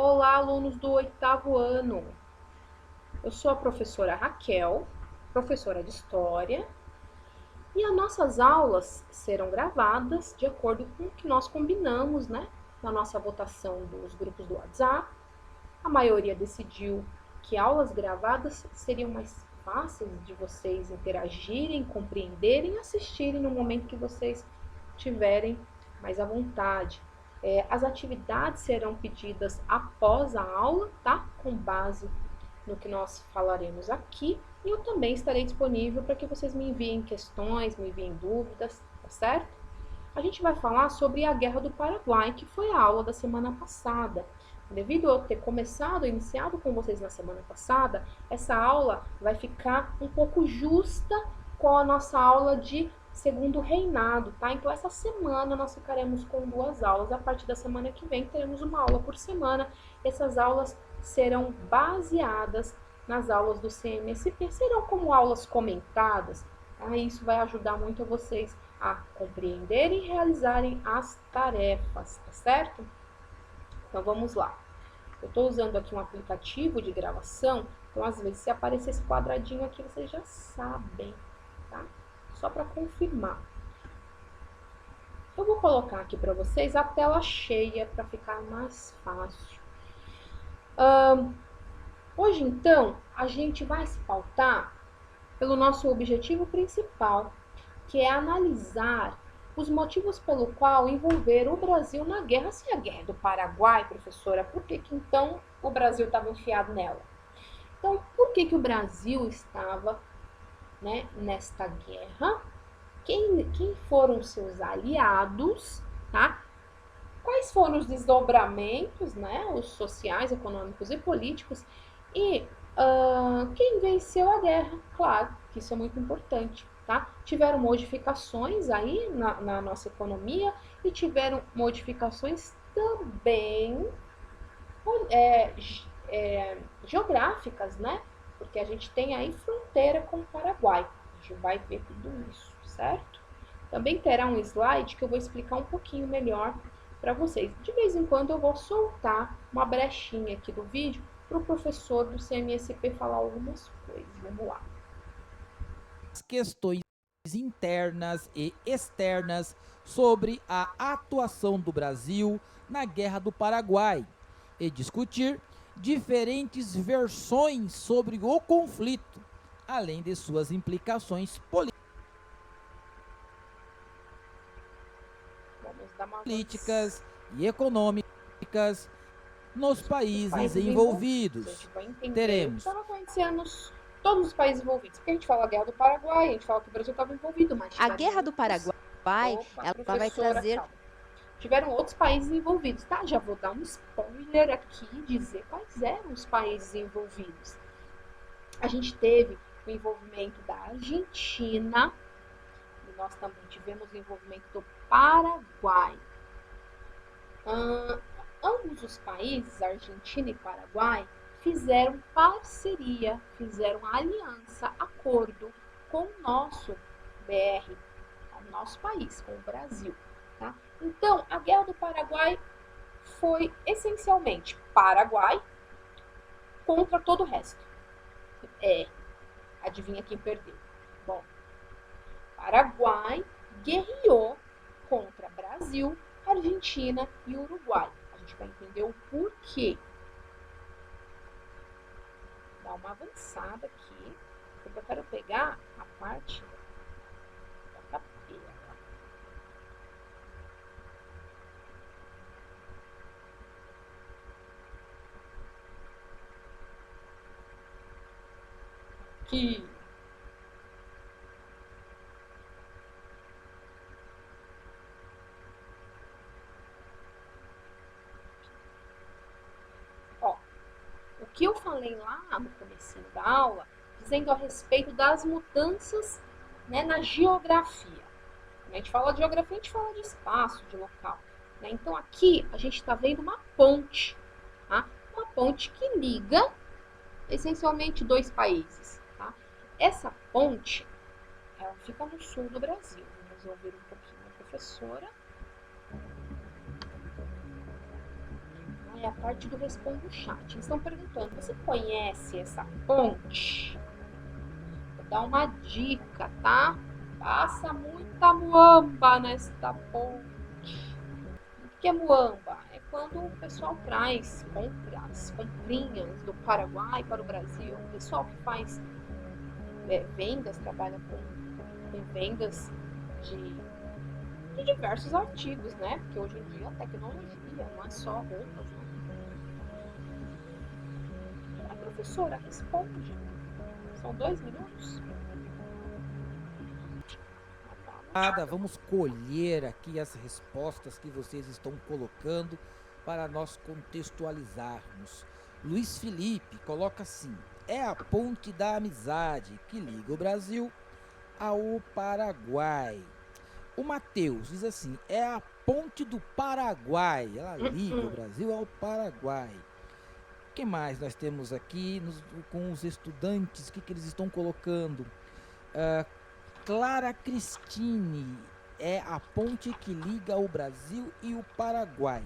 Olá, alunos do 8º ano. Eu sou a professora Raquel, professora de História, e as nossas aulas serão gravadas de acordo com o que nós combinamos, na nossa votação dos grupos do WhatsApp. A maioria decidiu que aulas gravadas seriam mais fáceis de vocês interagirem, compreenderem e assistirem no momento que vocês tiverem mais à vontade. As atividades serão pedidas após a aula, tá? Com base no que nós falaremos aqui. E eu também estarei disponível para que vocês me enviem questões, me enviem dúvidas, tá certo? A gente vai falar sobre a Guerra do Paraguai, que foi a aula da semana passada. Devido a eu ter iniciado com vocês na semana passada, essa aula vai ficar um pouco justa com a nossa aula de Segundo Reinado, tá? Então, essa semana nós ficaremos com 2 aulas. A partir da semana que vem, teremos uma aula por semana. Essas aulas serão baseadas nas aulas do CMSP, serão como aulas comentadas. Tá? Isso vai ajudar muito a vocês a compreenderem e realizarem as tarefas, tá certo? Então, vamos lá. Eu estou usando aqui um aplicativo de gravação, então, às vezes, se aparecer esse quadradinho aqui, vocês já sabem, tá? Só para confirmar. Eu vou colocar aqui para vocês a tela cheia para ficar mais fácil. Hoje, então, a gente vai se pautar pelo nosso objetivo principal, que é analisar os motivos pelo qual envolveram o Brasil na guerra. Se a guerra é do Paraguai, professora, por que então o Brasil estava enfiado nela? Então, por que o Brasil estava nesta guerra? Quem foram seus aliados, tá? Quais foram os desdobramentos, os sociais, econômicos e políticos? E quem venceu a guerra? Claro, que isso é muito importante, tá? Tiveram modificações aí na nossa economia e tiveram modificações também geográficas, Porque a gente tem aí fronteira com o Paraguai. A gente vai ver tudo isso, certo? Também terá um slide que eu vou explicar um pouquinho melhor para vocês. De vez em quando eu vou soltar uma brechinha aqui do vídeo para o professor do CMSP falar algumas coisas. Vamos lá. As questões internas e externas sobre a atuação do Brasil na Guerra do Paraguai e discutir diferentes versões sobre o conflito, além de suas implicações políticas e econômicas nos países envolvidos. A gente vai entender Teremos o que estava acontecendo todos os países envolvidos. Porque a gente fala a Guerra do Paraguai, a gente fala que o Brasil estava envolvido, mas a Guerra do Paraguai, ela vai trazer... Calma. Tiveram outros países envolvidos, tá? Já vou dar um spoiler aqui e dizer quais eram os países envolvidos. A gente teve o envolvimento da Argentina, e nós também tivemos o envolvimento do Paraguai. Ambos os países, Argentina e Paraguai, fizeram parceria, fizeram aliança, acordo com o nosso BR, o nosso país, com o Brasil. Tá? Então, a Guerra do Paraguai foi essencialmente Paraguai contra todo o resto. Adivinha quem perdeu? Bom, Paraguai guerreou contra Brasil, Argentina e Uruguai. A gente vai entender o porquê. Dá uma avançada aqui, porque eu quero pegar a parte da capela. Aqui. O que eu falei lá no comecinho da aula, dizendo a respeito das mudanças na geografia. Quando a gente fala de geografia, a gente fala de espaço, de local. Então aqui a gente está vendo uma ponte, tá? Uma ponte que liga essencialmente 2 países. Tá? Essa ponte, ela fica no sul do Brasil. Vamos ouvir um pouquinho a professora. é a parte do Responde o Chat. Eles estão perguntando, você conhece essa ponte? Vou dar uma dica, tá? Passa muita muamba nesta ponte. O que é muamba? É quando o pessoal traz compras, comprinhas do Paraguai para o Brasil. O pessoal que faz vendas, trabalha com vendas de diversos artigos, né? Porque hoje em dia a tecnologia não é só roupas, né? A professora responde. São 2 minutos. Vamos colher aqui as respostas que vocês estão colocando para nós contextualizarmos. Luiz Felipe coloca assim: é a ponte da amizade que liga o Brasil ao Paraguai. O Matheus diz assim: é a ponte do Paraguai, ela liga o Brasil ao Paraguai. O que mais nós temos aqui com os estudantes? O que eles estão colocando? Clara Cristine, é a ponte que liga o Brasil e o Paraguai.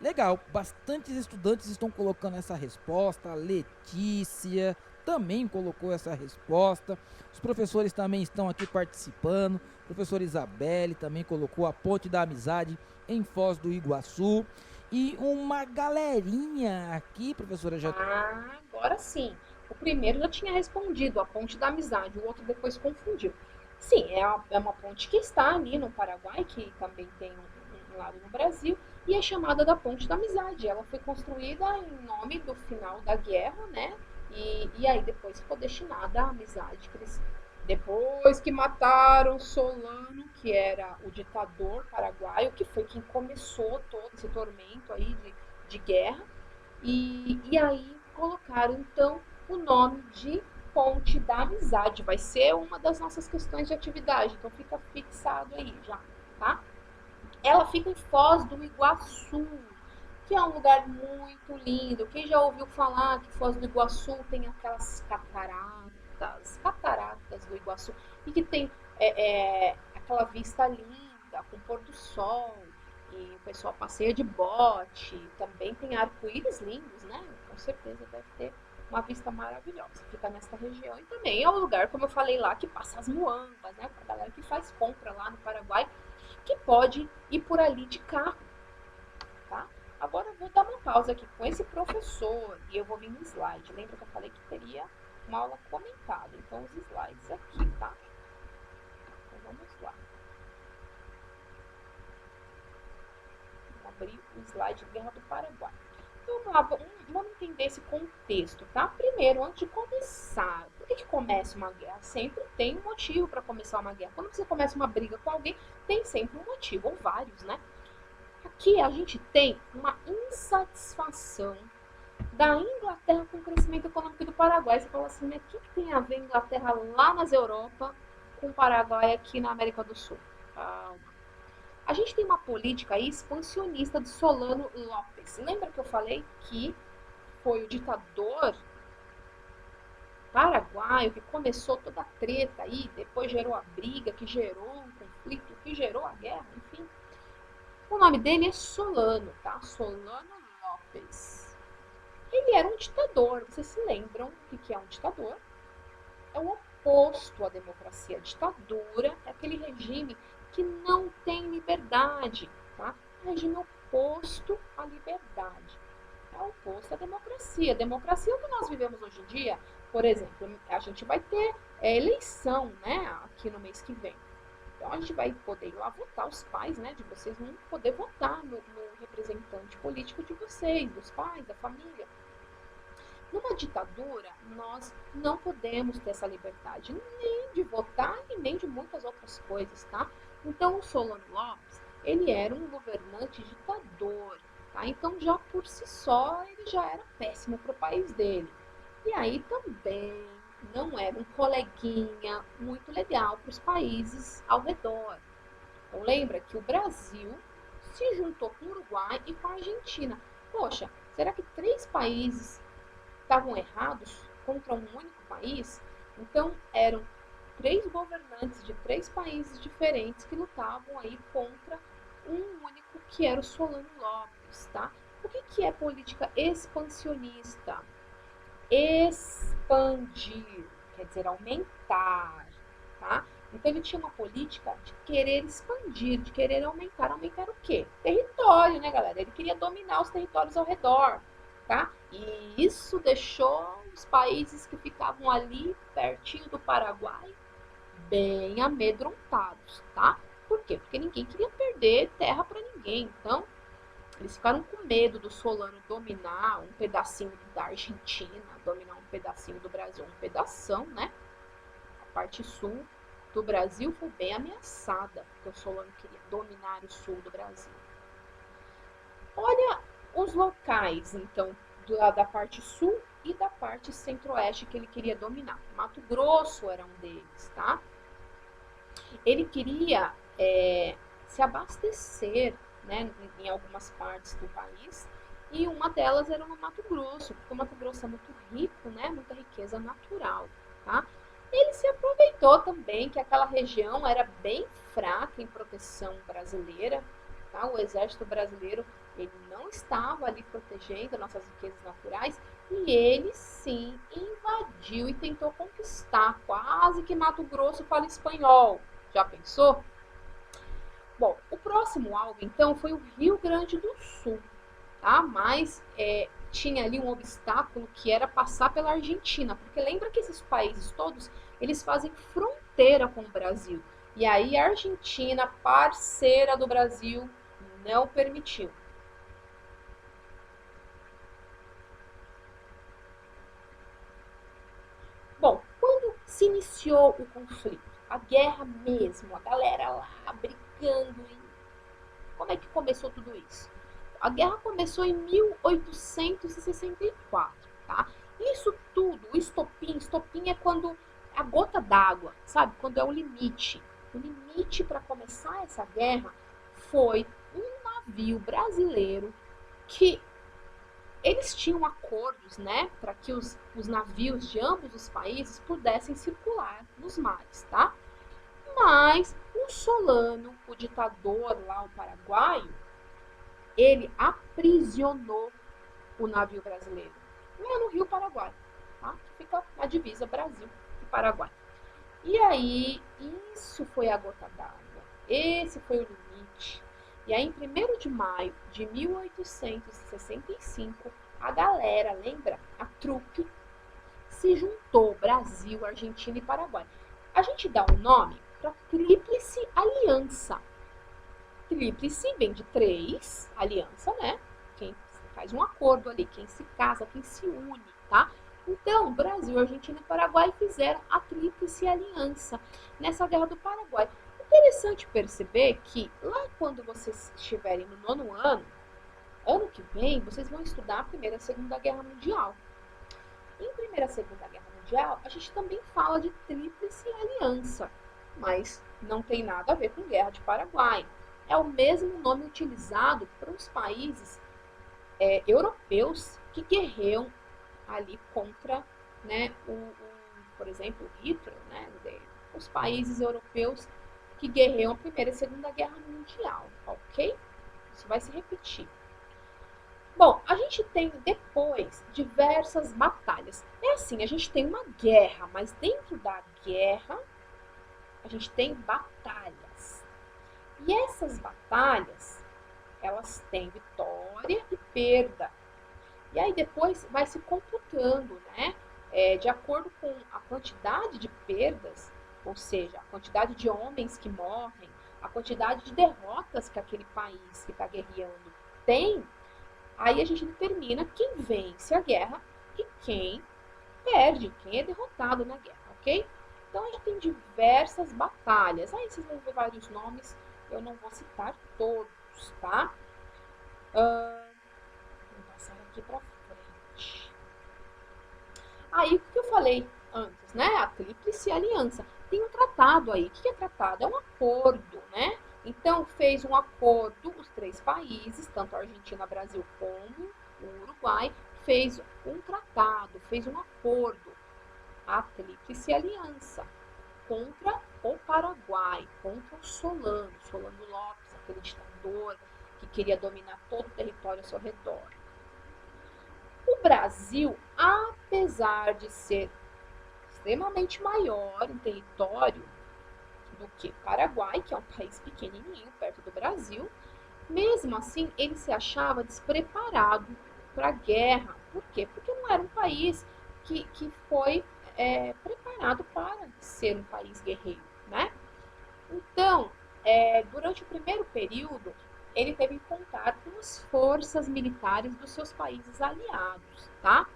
Legal, bastantes estudantes estão colocando essa resposta. A Letícia também colocou essa resposta. Os professores também estão aqui participando. A professora Isabelle também colocou a ponte da amizade em Foz do Iguaçu. E uma galerinha aqui, professora, já... agora sim. O primeiro já tinha respondido, a ponte da amizade. O outro depois confundiu. Sim, é uma ponte que está ali no Paraguai, que também tem um lado no Brasil, e é chamada da Ponte da Amizade. Ela foi construída em nome do final da guerra, né? E aí depois ficou destinada à amizade. Depois que mataram Solano, que era o ditador paraguaio, que foi quem começou todo esse tormento aí de guerra, e aí colocaram então o nome de Ponte da Amizade. Vai ser uma das nossas questões de atividade, então fica fixado aí já, tá? Ela fica em Foz do Iguaçu, que é um lugar muito lindo. Quem já ouviu falar que Foz do Iguaçu tem aquelas cataratas do Iguaçu, e que tem aquela vista linda, com pôr do sol, e o pessoal passeia de bote, também tem arco-íris lindos, né? Com certeza deve ter uma vista maravilhosa. Fica nessa região e também é o lugar, como eu falei lá, que passa as muambas, né? A galera que faz compra lá no Paraguai, que pode ir por ali de carro, tá? Agora eu vou dar uma pausa aqui com esse professor e eu vou vir no slide. Lembra que eu falei que teria uma aula comentada? Então os slides aqui, tá? Então vamos lá. Vou abrir o slide Guerra do Paraguai. Então vamos entender esse contexto, tá? Primeiro, antes de começar, por que começa uma guerra? Sempre tem um motivo para começar uma guerra. Quando você começa uma briga com alguém, tem sempre um motivo, ou vários, né? Aqui a gente tem uma insatisfação da Inglaterra com o crescimento econômico do Paraguai. Você fala assim, mas o que tem a ver a Inglaterra lá nas Europa com o Paraguai aqui na América do Sul? Calma. A gente tem uma política aí expansionista de Solano Lopes. Lembra que eu falei que foi o ditador paraguaio que começou toda a treta aí, depois gerou a briga, que gerou um conflito, que gerou a guerra, enfim. O nome dele é Solano, tá? Solano Lopes. Ele era um ditador. Vocês se lembram o que é um ditador? É o oposto à democracia. A ditadura é aquele regime que não tem liberdade, tá? É um regime oposto à liberdade. É o oposto à democracia. Democracia é o que nós vivemos hoje em dia. Por exemplo, a gente vai ter eleição, né, aqui no mês que vem. Então a gente vai poder ir lá votar, os pais, né, de vocês vão poder votar no representante político de vocês, dos pais, da família. Numa ditadura, nós não podemos ter essa liberdade, nem de votar e nem de muitas outras coisas, tá? Então, o Solano Lopes, ele era um governante ditador, tá? Então, já por si só, ele já era péssimo para o país dele. E aí também não era um coleguinha muito legal para os países ao redor. Então, lembra que o Brasil se juntou com o Uruguai e com a Argentina. Poxa, será que 3 países estavam errados contra um único país? Então, eram 3 governantes de 3 países diferentes que lutavam aí contra um único, que era o Solano Lopes, tá? O que é política expansionista? Expandir, quer dizer, aumentar, tá? Então ele tinha uma política de querer expandir, de querer aumentar. Aumentar o quê? Território, né, galera? Ele queria dominar os territórios ao redor, tá? E isso deixou os países que ficavam ali pertinho do Paraguai bem amedrontados, tá? Por quê? Porque ninguém queria perder terra para ninguém. Então, eles ficaram com medo do Solano dominar um pedacinho da Argentina, dominar um pedacinho do Brasil, um pedação, né? A parte sul do Brasil foi bem ameaçada, porque o Solano queria dominar o sul do Brasil. Olha os locais, então, da parte sul e da parte centro-oeste que ele queria dominar. Mato Grosso era um deles, tá? Ele queria se abastecer, né, em algumas partes do país, e uma delas era no Mato Grosso, porque o Mato Grosso é muito rico, né, muita riqueza natural, tá? Ele se aproveitou também que aquela região era bem fraca em proteção brasileira, tá? O exército brasileiro ele não estava ali protegendo nossas riquezas naturais, e ele sim invadiu e tentou conquistar, quase que Mato Grosso fala espanhol. Já pensou? Bom, o próximo alvo, então, foi o Rio Grande do Sul, tá? Mas tinha ali um obstáculo que era passar pela Argentina, porque lembra que esses países todos, eles fazem fronteira com o Brasil. E aí a Argentina, parceira do Brasil, não permitiu. Bom, quando se iniciou o conflito, a guerra mesmo, a galera lá brigando, como é que começou tudo isso? A guerra começou em 1864, tá? Isso tudo, o estopim é quando a gota d'água, sabe? Quando é o limite. O limite para começar essa guerra foi um navio brasileiro que eles tinham acordos, né, para que os navios de ambos os países pudessem circular nos mares, tá? Mas o Solano, o ditador lá, o paraguaio, ele aprisionou o navio brasileiro lá no Rio Paraguai, tá? Que fica na divisa Brasil e Paraguai. E aí, isso foi a gota d'água. Esse foi o limite. E aí, em 1º de maio de 1865, a galera, lembra? A trupe se juntou, Brasil, Argentina e Paraguai. A gente dá um nome para Tríplice Aliança. Tríplice vem de 3, aliança, né? Quem faz um acordo ali, quem se casa, quem se une, tá? Então, Brasil, Argentina e Paraguai fizeram a Tríplice Aliança nessa Guerra do Paraguai. Interessante perceber que lá quando vocês estiverem no 9º ano, ano que vem, vocês vão estudar a Primeira e a Segunda Guerra Mundial. Em Primeira e Segunda Guerra Mundial, a gente também fala de Tríplice Aliança, mas não tem nada a ver com Guerra de Paraguai. É o mesmo nome utilizado para os países europeus que guerreiam ali contra, né, por exemplo, Hitler, né, os países europeus que guerreiam a Primeira e Segunda Guerra Mundial, ok? Isso vai se repetir. Bom, a gente tem depois diversas batalhas. É assim, a gente tem uma guerra, mas dentro da guerra a gente tem batalhas. E essas batalhas, elas têm vitória e perda. E aí depois vai se computando, né? De acordo com a quantidade de perdas, ou seja, a quantidade de homens que morrem, a quantidade de derrotas que aquele país que está guerreando tem, aí a gente determina quem vence a guerra e quem perde, quem é derrotado na guerra, ok? Então a gente tem diversas batalhas. Aí vocês vão ver vários nomes, eu não vou citar todos, tá? Vou passar aqui pra frente. Aí o que eu falei antes, né? A Tríplice Aliança. Tem um tratado aí. O que é tratado? É um acordo, né? Então fez um acordo, os 3 países, tanto a Argentina, Brasil como o Uruguai, fez um tratado, fez um acordo, a Tríplice Aliança, contra o Paraguai, contra o Solano Lopes, aquele ditador que queria dominar todo o território ao seu redor. O Brasil, apesar de ser extremamente maior em território do que o Paraguai, que é um país pequenininho, perto do Brasil, mesmo assim ele se achava despreparado para a guerra. Por quê? Porque não era um país que foi preparado para ser um país guerreiro, né? Então, durante o primeiro período, ele teve contato com as forças militares dos seus países aliados, tá?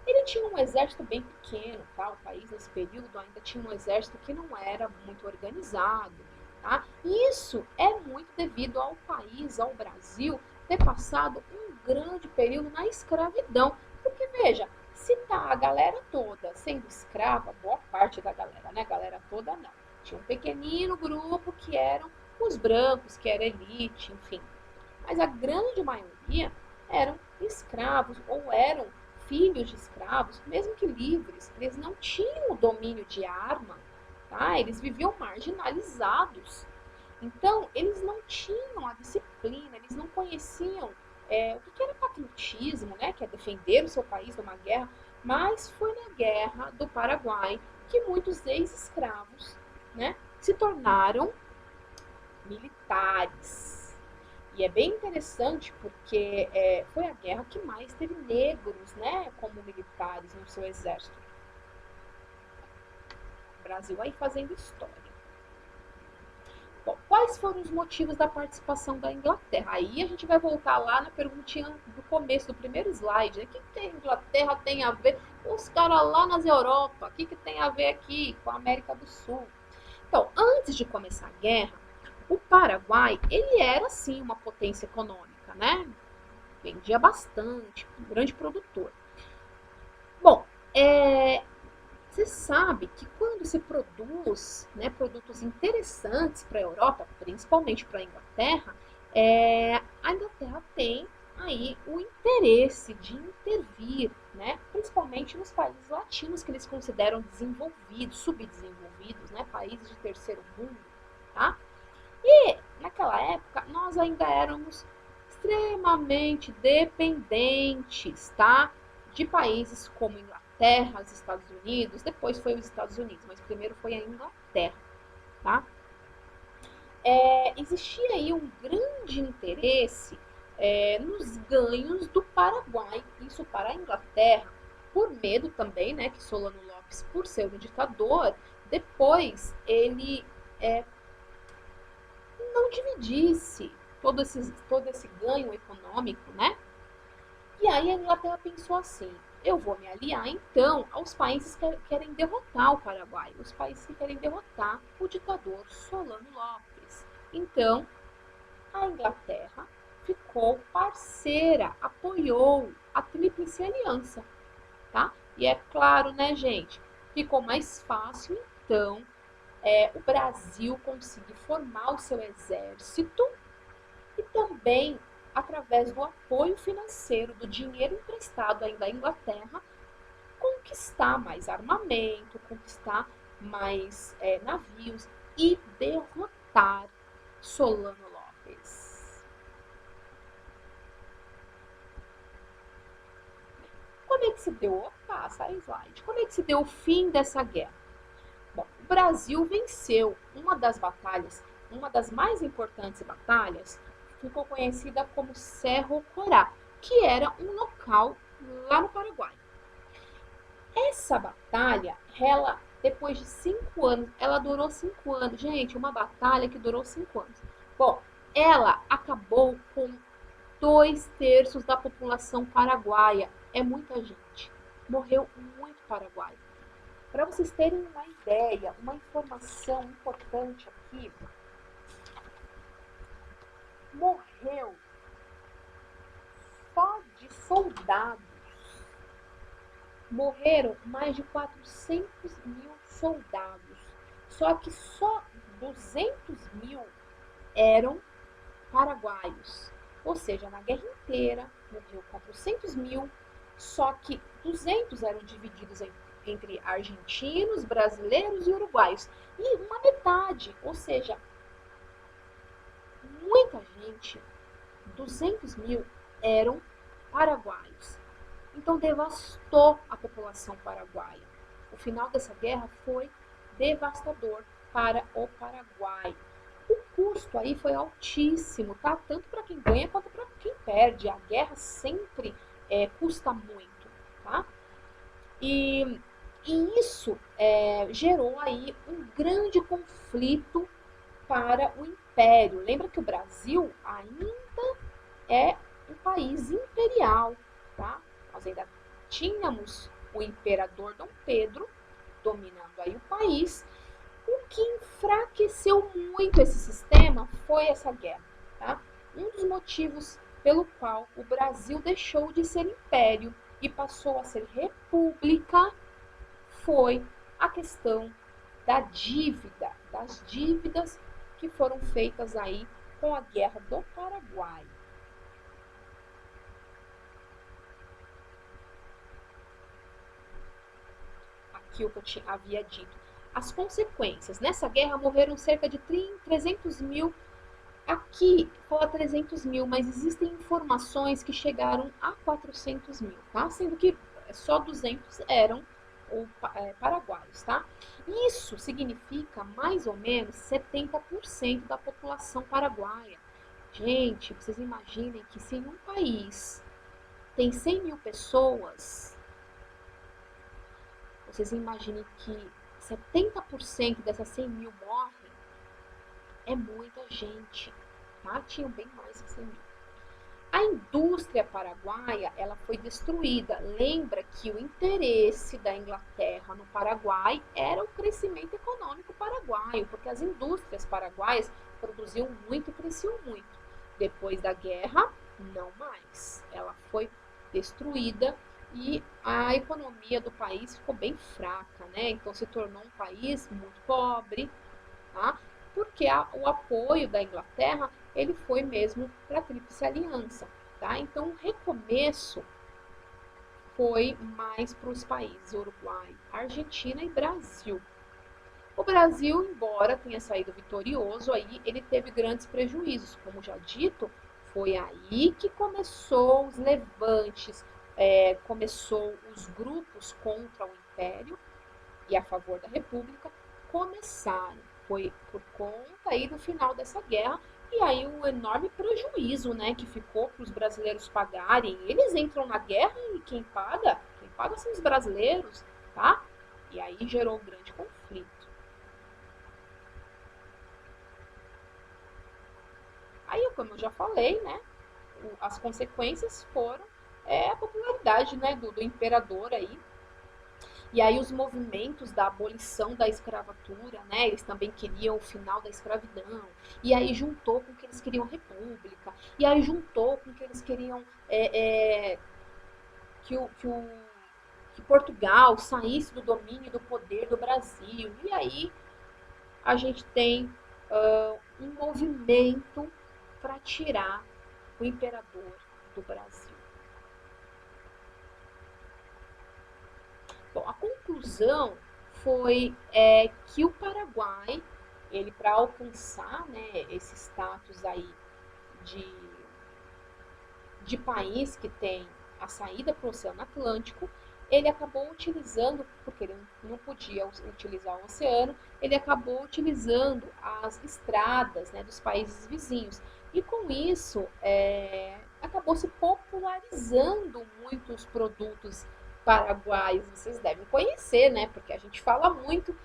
Ele tinha um exército bem pequeno, tá? O país nesse período ainda tinha um exército que não era muito organizado, tá? E isso é muito devido ao país, ao Brasil, ter passado um grande período na escravidão. Porque, veja, se tá a galera toda sendo escrava, boa parte da galera, né? A galera toda não. Tinha um pequenino grupo que eram os brancos, que era elite, enfim. Mas a grande maioria eram escravos ou eram filhos de escravos, mesmo que livres. Eles não tinham o domínio de arma, tá? Eles viviam marginalizados. Então, eles não tinham a disciplina, eles não conheciam o que era patriotismo, né? Que é defender o seu país numa guerra. Mas foi na Guerra do Paraguai que muitos ex-escravos, né, se tornaram militares. E é bem interessante porque foi a guerra que mais teve negros, né, como militares no seu exército. O Brasil aí fazendo história. Bom, quais foram os motivos da participação da Inglaterra? Aí a gente vai voltar lá na perguntinha do começo, do primeiro slide. Né? O que a Inglaterra tem a ver? Os caras lá nas Europa, o que tem a ver aqui com a América do Sul? Então, antes de começar a guerra, o Paraguai, ele era sim uma potência econômica, né? Vendia bastante, um grande produtor. Bom, você sabe que quando se produz, né, produtos interessantes para a Europa, principalmente para a Inglaterra tem aí o interesse de intervir, né, principalmente nos países latinos que eles consideram desenvolvidos, subdesenvolvidos, né, países de terceiro mundo, tá? E naquela época nós ainda éramos extremamente dependentes, tá, de países como Inglaterra, os Estados Unidos, depois foi os Estados Unidos, mas primeiro foi a Inglaterra, tá? Existia aí um grande interesse nos ganhos do Paraguai, isso para a Inglaterra, por medo também, né, que Solano Lopes, por ser um ditador, depois ele não dividisse todo esse ganho econômico, né? E aí a Inglaterra pensou assim, eu vou me aliar então aos países que querem derrotar o Paraguai, os países que querem derrotar o ditador Solano Lopes. Então, a Inglaterra ficou parceira, apoiou a Tríplice Aliança, tá? E é claro, né, gente, ficou mais fácil então o Brasil conseguir formar o seu exército e também através do apoio financeiro, do dinheiro emprestado ainda à Inglaterra, conquistar mais armamento, conquistar mais navios e derrotar Solano Lopes. Como é que se deu? Opa, sai slide. Como é que se deu o fim dessa guerra? Bom, o Brasil venceu uma das batalhas, uma das mais importantes batalhas, ficou conhecida como Cerro Corá, que era um local lá no Paraguai. Essa batalha, depois de 5 anos, ela durou 5 anos. Gente, uma batalha que durou 5 anos. Bom, ela acabou com 2/3 da população paraguaia. É muita gente. Morreu muito paraguaio. Para vocês terem uma ideia, uma informação importante aqui, morreu só de soldados. Morreram mais de 400 mil soldados. Só que só 200 mil eram paraguaios. Ou seja, na guerra inteira morreu 400 mil, só que 200 eram divididos entre argentinos, brasileiros e uruguaios. E uma metade, ou seja, muita gente 200 mil eram paraguaios. Então devastou a população paraguaia. O final dessa guerra foi devastador para o Paraguai. O custo aí foi altíssimo, tá? Tanto para quem ganha quanto para quem perde. A guerra sempre custa muito, tá? E isso gerou aí um grande conflito para o Império. Lembra que o Brasil ainda é um país imperial, tá? Nós ainda tínhamos o imperador Dom Pedro dominando aí o país. O que enfraqueceu muito esse sistema foi essa guerra, tá? Um dos motivos pelo qual o Brasil deixou de ser império e passou a ser república foi a questão da dívida, das dívidas que foram feitas aí com a Guerra do Paraguai. Aqui o que eu havia dito. As consequências. Nessa guerra morreram cerca de 300 mil. Aqui fala 300 mil, mas existem informações que chegaram a 400 mil, tá? Sendo que só 200 eram paraguaios, tá? Isso significa mais ou menos 70% da população paraguaia. Gente, vocês imaginem que se em um país tem 100 mil pessoas, vocês imaginem que 70% dessas 100 mil morrem, é muita gente, tá? Tinham bem mais de 100 mil. A indústria paraguaia, ela foi destruída. Lembra que o interesse da Inglaterra no Paraguai era o crescimento econômico paraguaio, porque as indústrias paraguaias produziam muito e cresciam muito. Depois da guerra, não mais. Ela foi destruída e a economia do país ficou bem fraca, né? Então se tornou um país muito pobre, tá? Porque o apoio da Inglaterra, ele foi mesmo para a Tríplice Aliança, tá? Então o recomeço foi mais para os países Uruguai, Argentina e Brasil. O Brasil, embora tenha saído vitorioso, aí ele teve grandes prejuízos. Como já dito, foi aí que começou os levantes, começou os grupos contra o Império e a favor da República, começaram. Foi por conta aí do final dessa guerra e aí o enorme prejuízo, né, que ficou para os brasileiros pagarem. Eles entram na guerra e quem paga são os brasileiros, tá? E aí gerou um grande conflito. Aí, como eu já falei, né, as consequências foram a popularidade, né, do imperador aí. E aí os movimentos da abolição da escravatura, né, eles também queriam o final da escravidão. E aí juntou com que eles queriam república. E aí juntou com que eles queriam que Portugal saísse do domínio do poder do Brasil. E aí a gente tem um movimento para tirar o imperador do Brasil. Bom, a conclusão foi que o Paraguai, ele para alcançar, né, esse status aí de país que tem a saída para o Oceano Atlântico, ele acabou utilizando, porque ele não podia utilizar o oceano, ele acabou utilizando as estradas, né, dos países vizinhos. E com isso, acabou se popularizando muitos produtos paraguaios, vocês devem conhecer, né? Porque a gente fala muito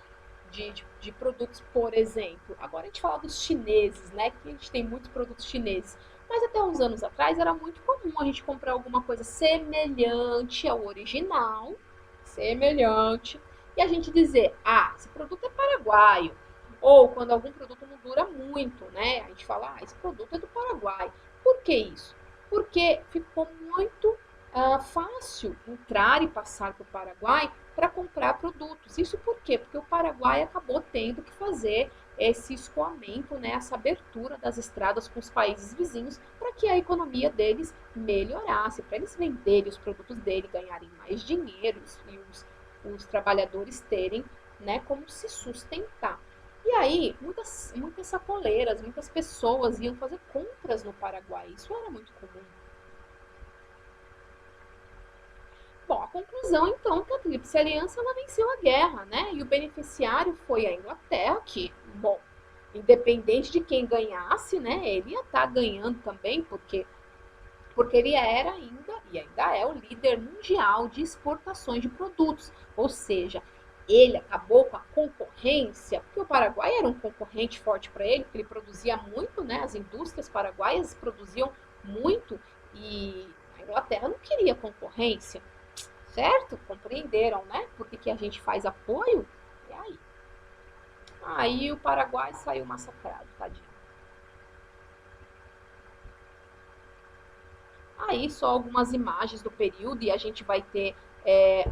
de produtos, por exemplo. Agora a gente fala dos chineses, né? Que a gente tem muitos produtos chineses. Mas até uns anos atrás era muito comum a gente comprar alguma coisa semelhante ao original, semelhante, e a gente dizer, esse produto é paraguaio. Ou quando algum produto não dura muito, né? A gente fala, esse produto é do Paraguai. Por que isso? Porque ficou muito fácil entrar e passar para o Paraguai para comprar produtos. Isso por quê? Porque o Paraguai acabou tendo que fazer esse escoamento, né, essa abertura das estradas com os países vizinhos para que a economia deles melhorasse, para eles venderem os produtos dele, ganharem mais dinheiro e os trabalhadores terem, né, como se sustentar. E aí, muitas sacoleiras, muitas pessoas iam fazer compras no Paraguai. Isso era muito comum. Bom, a conclusão, então, que a Tríplice Aliança ela venceu a guerra, né? E o beneficiário foi a Inglaterra, que, bom, independente de quem ganhasse, né? Ele ia estar ganhando também, porque ele era ainda, e ainda é, o líder mundial de exportações de produtos. Ou seja, ele acabou com a concorrência, porque o Paraguai era um concorrente forte para ele, porque ele produzia muito, né? As indústrias paraguaias produziam muito e a Inglaterra não queria concorrência, certo? Compreenderam, né? Por que a gente faz apoio? E aí? Aí o Paraguai saiu massacrado, tadinho. Aí só algumas imagens do período, e a gente vai ter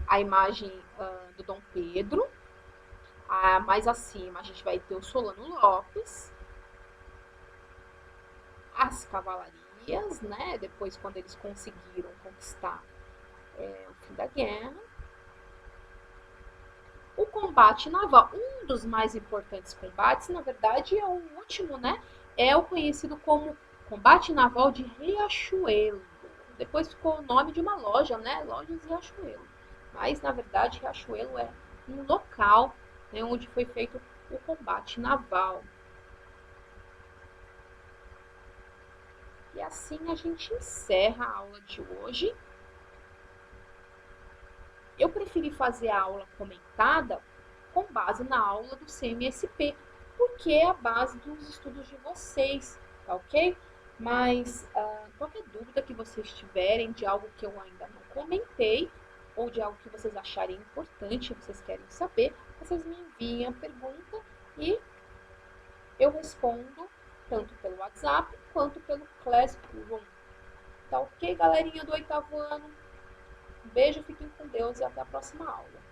a imagem do Dom Pedro. Mais acima a gente vai ter o Solano Lopes, as cavalarias, né? Depois quando eles conseguiram conquistar o fim da guerra. O combate naval, um dos mais importantes combates, na verdade é o último, né? É o conhecido como Combate Naval de Riachuelo. Depois ficou o nome de uma loja, né? Lojas Riachuelo. Mas, na verdade, Riachuelo é um local, né, onde foi feito o combate naval. E assim a gente encerra a aula de hoje. Eu preferi fazer a aula comentada com base na aula do CMSP, porque é a base dos estudos de vocês, tá ok? Mas qualquer dúvida que vocês tiverem de algo que eu ainda não comentei, ou de algo que vocês acharem importante, vocês querem saber, vocês me enviem a pergunta e eu respondo tanto pelo WhatsApp quanto pelo Classroom. Tá ok, galerinha do 8º ano? Um beijo, fiquem com Deus e até a próxima aula.